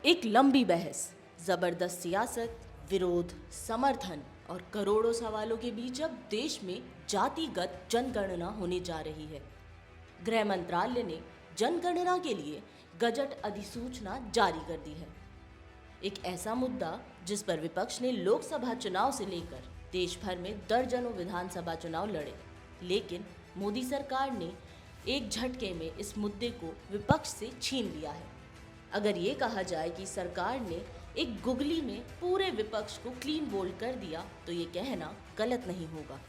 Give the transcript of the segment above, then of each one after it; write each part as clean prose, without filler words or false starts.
एक लंबी बहस, जबरदस्त सियासत, विरोध, समर्थन और करोड़ों सवालों के बीच अब देश में जातिगत जनगणना होने जा रही है। गृह मंत्रालय ने जनगणना के लिए गजट अधिसूचना जारी कर दी है। एक ऐसा मुद्दा जिस पर विपक्ष ने लोकसभा चुनाव से लेकर देश भर में दर्जनों विधानसभा चुनाव लड़े, लेकिन मोदी सरकार ने एक झटके में इस मुद्दे को विपक्ष से छीन लिया है। अगर ये कहा जाए कि सरकार ने एक गुगली में पूरे विपक्ष को क्लीन बोल्ड कर दिया, तो ये कहना गलत नहीं होगा।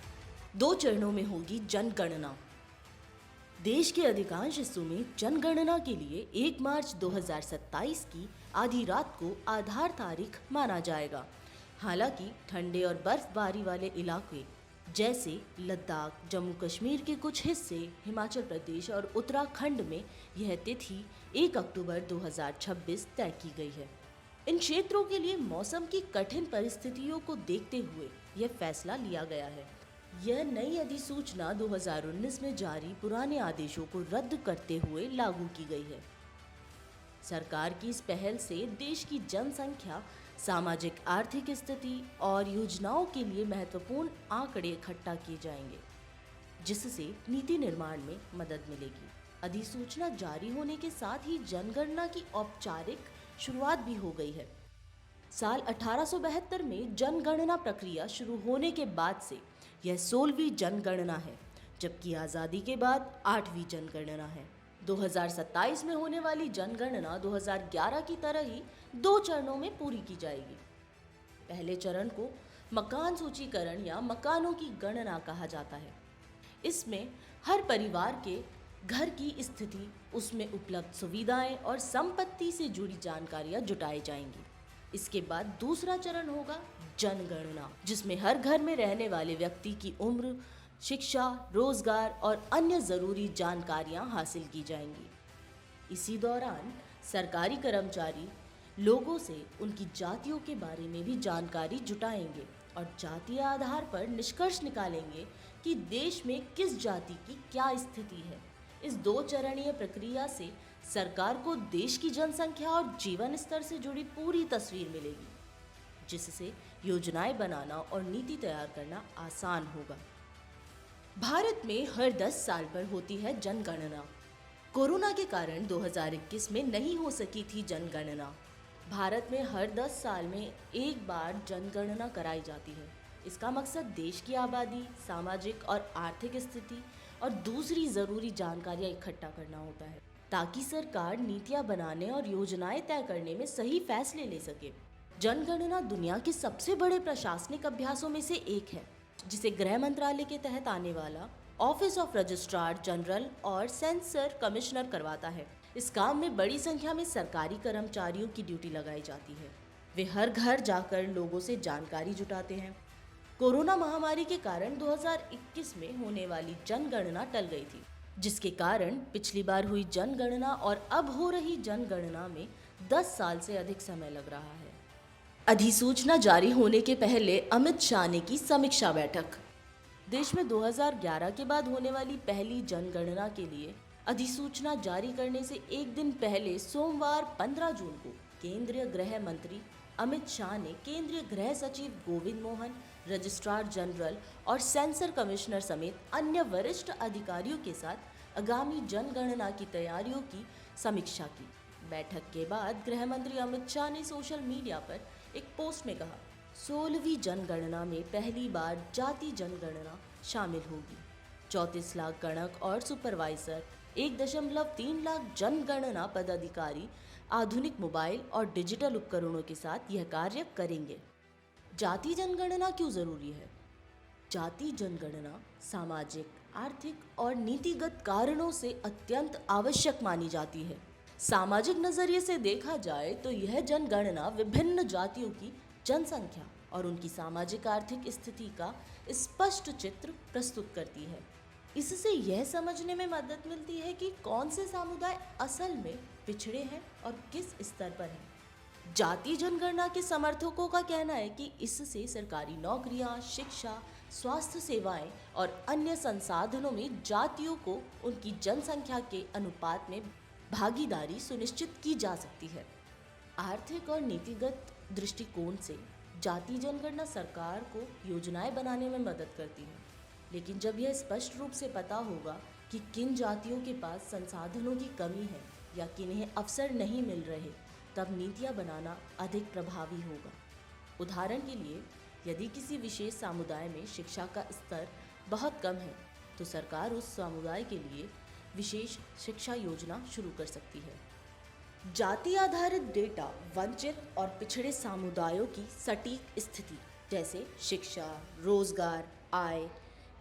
2 चरणों में होगी जनगणना। देश के अधिकांश हिस्सों में जनगणना के लिए 1 मार्च 2027 की आधी रात को आधार तारीख माना जाएगा। हालांकि ठंडे और बर्फबारी वाले इलाके जैसे लद्दाख, जम्मू कश्मीर के कुछ हिस्से, हिमाचल प्रदेश और उत्तराखंड में यह तिथि 1 अक्टूबर 2026 तय की गई है। इन क्षेत्रों के लिए मौसम की कठिन परिस्थितियों को देखते हुए यह फैसला लिया गया है। यह नई अधिसूचना 2019 में जारी पुराने आदेशों को रद्द करते हुए लागू की गई है। सरकार की इस पहल से देश की जनसंख्या, सामाजिक आर्थिक स्थिति और योजनाओं के लिए महत्वपूर्ण आंकड़े इकट्ठा किए जाएंगे, जिससे नीति निर्माण में मदद मिलेगी। अधिसूचना जारी होने के साथ ही जनगणना की औपचारिक शुरुआत भी हो गई है। साल 1872 में जनगणना प्रक्रिया शुरू होने के बाद से यह 16वीं जनगणना है, जबकि आज़ादी के बाद 8वीं जनगणना है। 2027 में होने वाली जनगणना 2011 की तरह ही 2 चरणों में पूरी की जाएगी। पहले चरण को मकान सूचीकरण या मकानों की गणना कहा जाता है। इसमें हर परिवार के घर की स्थिति, उसमें उपलब्ध सुविधाएं और संपत्ति से जुड़ी जानकारियां जुटाई जाएंगी। इसके बाद दूसरा चरण होगा जनगणना, जिसमें हर घर में रहने वाले व्यक्ति की उम्र, शिक्षा, रोजगार और अन्य जरूरी जानकारियां हासिल की जाएंगी। इसी दौरान सरकारी कर्मचारी लोगों से उनकी जातियों के बारे में भी जानकारी जुटाएंगे और जातीय आधार पर निष्कर्ष निकालेंगे कि देश में किस जाति की क्या स्थिति है। इस 2 चरणीय प्रक्रिया से सरकार को देश की जनसंख्या और जीवन स्तर से जुड़ी पूरी तस्वीर मिलेगी, जिससे योजनाएं बनाना और नीति तैयार करना आसान होगा। भारत में हर 10 साल पर होती है जनगणना। कोरोना के कारण 2021 में नहीं हो सकी थी जनगणना। भारत में हर 10 साल में एक बार जनगणना कराई जाती है। इसका मकसद देश की आबादी, सामाजिक और आर्थिक स्थिति और दूसरी ज़रूरी जानकारियाँ इकट्ठा करना होता है, ताकि सरकार नीतियाँ बनाने और योजनाएं तय करने में सही फैसले ले सके। जनगणना दुनिया के सबसे बड़े प्रशासनिक अभ्यासों में से एक है, जिसे गृह मंत्रालय के तहत आने वाला ऑफिस ऑफ रजिस्ट्रार जनरल और सेंसर कमिश्नर करवाता है। इस काम में बड़ी संख्या में सरकारी कर्मचारियों की ड्यूटी लगाई जाती है। वे हर घर जाकर लोगों से जानकारी जुटाते हैं। कोरोना महामारी के कारण 2021 में होने वाली जनगणना टल गई थी, जिसके कारण पिछली बार हुई जनगणना और अब हो रही जनगणना में 10 साल से अधिक समय लग रहा है। अधिसूचना जारी होने के पहले अमित शाह ने की समीक्षा बैठक। देश में 2011 के बाद होने वाली पहली जनगणना के लिए अधिसूचना जारी करने से एक दिन पहले सोमवार 15 जून को केंद्रीय गृह मंत्री अमित शाह ने केंद्रीय गृह सचिव गोविंद मोहन, रजिस्ट्रार जनरल और सेंसर कमिश्नर समेत अन्य वरिष्ठ अधिकारियों के साथ आगामी जनगणना की तैयारियों की समीक्षा की। बैठक के बाद गृह मंत्री अमित शाह ने सोशल मीडिया पर एक पोस्ट में कहा, 16वीं जनगणना में पहली बार जाति जनगणना शामिल होगी। 34 लाख गणक और सुपरवाइजर, 1.3 लाख जनगणना पदाधिकारी आधुनिक मोबाइल और डिजिटल उपकरणों के साथ यह कार्य करेंगे। जाति जनगणना क्यों जरूरी है? जाति जनगणना सामाजिक, आर्थिक और नीतिगत कारणों से अत्यंत आवश्यक मानी जाती है। सामाजिक नजरिए से देखा जाए तो यह जनगणना विभिन्न जातियों की जनसंख्या और उनकी सामाजिक आर्थिक स्थिति का स्पष्ट चित्र प्रस्तुत करती है। इससे यह समझने में मदद मिलती है कि कौन से समुदाय असल में पिछड़े हैं और किस स्तर पर हैं। जाति जनगणना के समर्थकों का कहना है कि इससे सरकारी नौकरियां, शिक्षा, स्वास्थ्य सेवाएं और अन्य संसाधनों में जातियों को उनकी जनसंख्या के अनुपात में भागीदारी सुनिश्चित की जा सकती है। आर्थिक और नीतिगत दृष्टिकोण से जाति जनगणना सरकार को योजनाएं बनाने में मदद करती है, लेकिन जब यह स्पष्ट रूप से पता होगा कि किन जातियों के पास संसाधनों की कमी है या किन्हें अवसर नहीं मिल रहे, तब नीतियां बनाना अधिक प्रभावी होगा। उदाहरण के लिए, यदि किसी विशेष समुदाय में शिक्षा का स्तर बहुत कम है, तो सरकार उस समुदाय के लिए विशेष शिक्षा योजना शुरू कर सकती है। जाति आधारित डेटा वंचित और पिछड़े समुदायों की सटीक स्थिति जैसे शिक्षा, रोजगार, आय,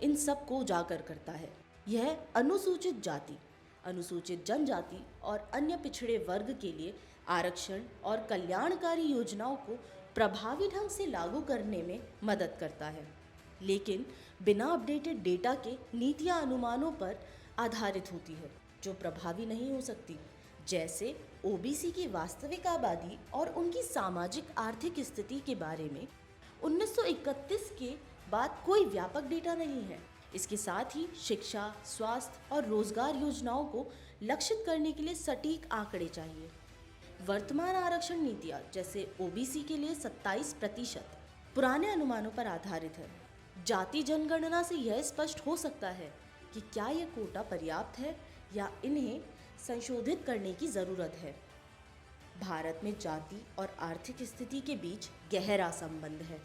इन सब को उजागर करता है। यह अनुसूचित जाति, अनुसूचित जनजाति और अन्य पिछड़े वर्ग के लिए आरक्षण और कल्याणकारी योजनाओं को प्रभावी ढंग से लागू करने में मदद करता है। लेकिन बिना अपडेटेड डेटा के नीतियां अनुमानों पर आधारित होती है जो प्रभावी नहीं हो सकती, जैसे ओबीसी की वास्तविक आबादी और उनकी सामाजिक आर्थिक स्थिति के बारे में 1931 के बाद कोई व्यापक डेटा नहीं है। इसके साथ ही शिक्षा, स्वास्थ्य और रोजगार योजनाओं को लक्षित करने के लिए सटीक आंकड़े चाहिए। वर्तमान आरक्षण नीतियाँ जैसे ओबीसी के लिए 27% पुराने अनुमानों पर आधारित है। जाति जनगणना से यह स्पष्ट हो सकता है कि क्या यह कोटा पर्याप्त है या इन्हें संशोधित करने की ज़रूरत है। भारत में जाति और आर्थिक स्थिति के बीच गहरा संबंध है।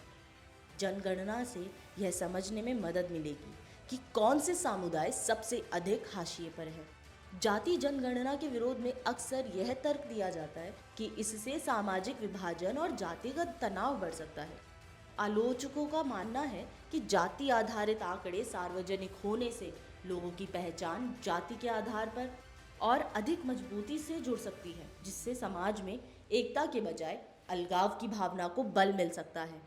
जनगणना से यह समझने में मदद मिलेगी कि कौन से समुदाय सबसे अधिक हाशिए पर है। जाति जनगणना के विरोध में अक्सर यह तर्क दिया जाता है कि इससे सामाजिक विभाजन और जातिगत तनाव बढ़ सकता है। आलोचकों का मानना है कि जाति आधारित आंकड़े सार्वजनिक होने से लोगों की पहचान जाति के आधार पर और अधिक मजबूती से जुड़ सकती है, जिससे समाज में एकता के बजाय अलगाव की भावना को बल मिल सकता है।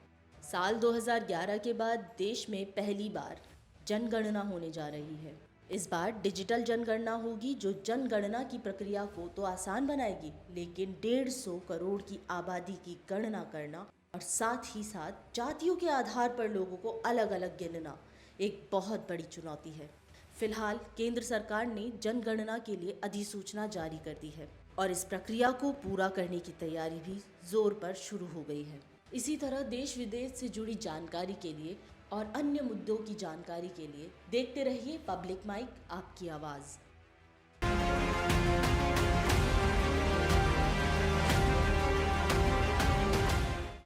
साल 2011 के बाद देश में पहली बार जनगणना होने जा रही है। इस बार डिजिटल जनगणना होगी जो जनगणना की प्रक्रिया को तो आसान बनाएगी, लेकिन 150 करोड़ की आबादी की गणना करना और साथ ही साथ जातियों के आधार पर लोगों को अलग अलग गिनना एक बहुत बड़ी चुनौती है। फिलहाल केंद्र सरकार ने जनगणना के लिए अधिसूचना जारी कर दी है और इस प्रक्रिया को पूरा करने की तैयारी भी जोर पर शुरू हो गई है। इसी तरह देश विदेश से जुड़ी जानकारी के लिए और अन्य मुद्दों की जानकारी के लिए देखते रहिए पब्लिक माइक, आपकी आवाज़।